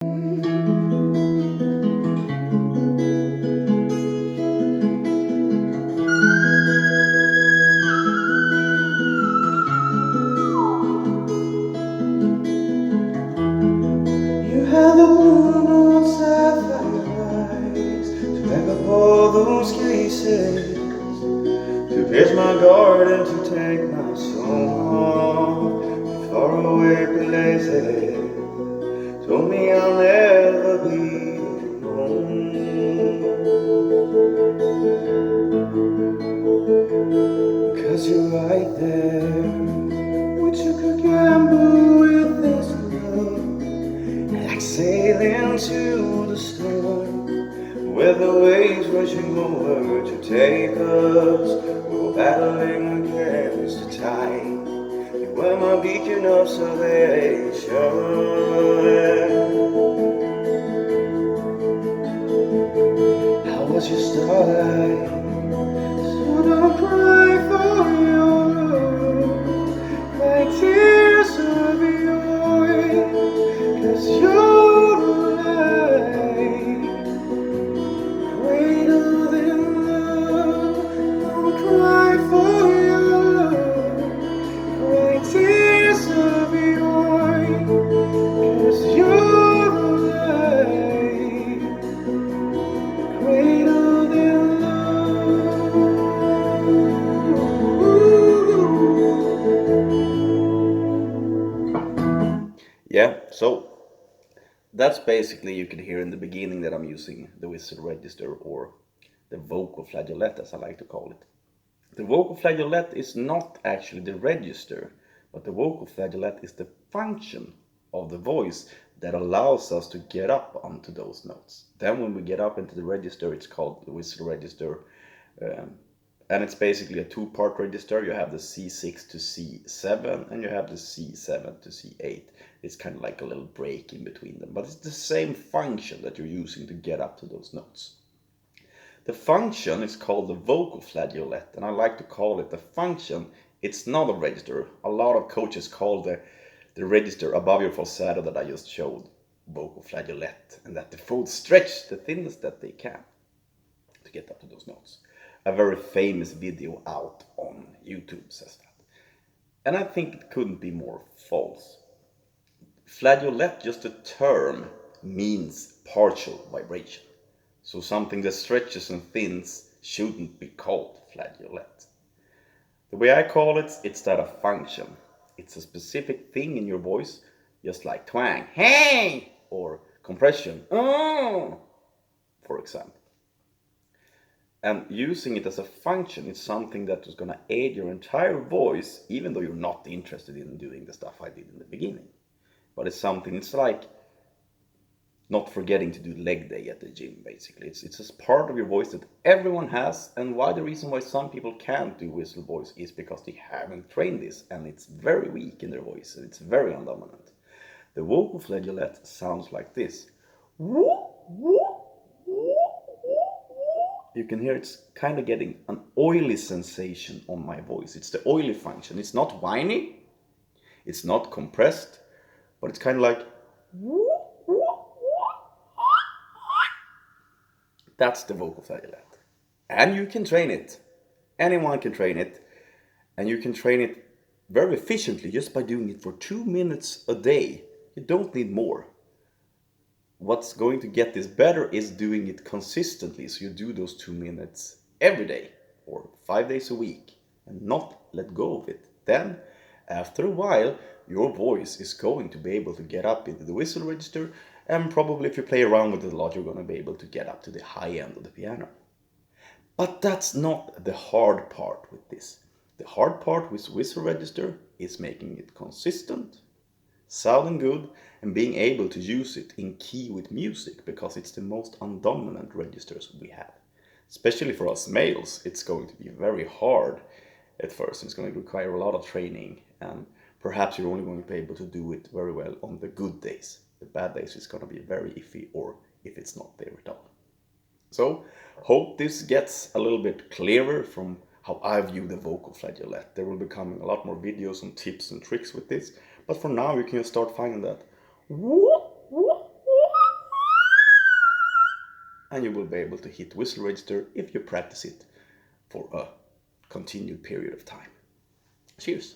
You have the blue moon sapphire eyes to back up all those cases, to pierce my garden, to take my soul to faraway places. Told me I'll never be alone, 'cause you're right there. We took a gamble with this love, like sailing to the storm, with the waves rushing over to take us. We were battling against the tide. You were my beacon of salvation. I was your starlight, so don't cry for your love, cry tears of joy, 'cause you're alive, greater than love. Don't cry for your love, cry tears of joy, 'cause you're alive, greater than love. Yeah, so that's basically, you can hear in the beginning that I'm using the whistle register, or the vocal flageolet as I like to call it. The vocal flageolet is not actually the register, but the vocal flageolet is the function of the voice that allows us to get up onto those notes. Then when we get up into the register, it's called the whistle register. And it's basically a two-part register. You have the C6 to C7 and you have the C7 to C8. It's kind of like a little break in between them, but it's the same function that you're using to get up to those notes. The function is called the vocal flageolet, and I like to call it the function. It's not a register. A lot of coaches call the register above your falsetto that I just showed vocal flageolet, and that the throat stretch the thinnest that they can to get up to those notes. A very famous video out on YouTube says that. And I think it couldn't be more false. Flageolet, just a term, means partial vibration. So something that stretches and thins shouldn't be called flageolet. The way I call it, it's that a function. It's a specific thing in your voice, just like twang, hey, or compression, oh, for example. And using it as a function is something that is going to aid your entire voice, even though you're not interested in doing the stuff I did in the beginning. But it's something, it's like not forgetting to do leg day at the gym, basically. It's just part of your voice that everyone has, and why the reason why some people can't do whistle voice is because they haven't trained this, and it's very weak in their voice, and it's very undominant. The vocal flageolet sounds like this. You can hear it's kind of getting an oily sensation on my voice. It's the oily function. It's not whiny, it's not compressed, but it's kind of like, that's the vocal flageolet. And you can train it. Anyone can train it. And you can train it very efficiently just by doing it for 2 minutes a day. You don't need more. What's going to get this better is doing it consistently. So you do those 2 minutes every day or 5 days a week and not let go of it. Then, after a while, your voice is going to be able to get up into the whistle register, and probably if you play around with it a lot, you're going to be able to get up to the high end of the piano. But that's not the hard part with this. The hard part with whistle register is making it consistent, sounding good, and being able to use it in key with music, because it's the most undominant registers we have. Especially for us males, it's going to be very hard at first. It's going to require a lot of training, and perhaps you're only going to be able to do it very well on the good days. The bad days is going to be very iffy, or if it's not there at all. So, hope this gets a little bit clearer from how I view the vocal flageolet. There will be coming a lot more videos and tips and tricks with this, but for now you can start finding that and you will be able to hit whistle register if you practice it for a continued period of time. Cheers!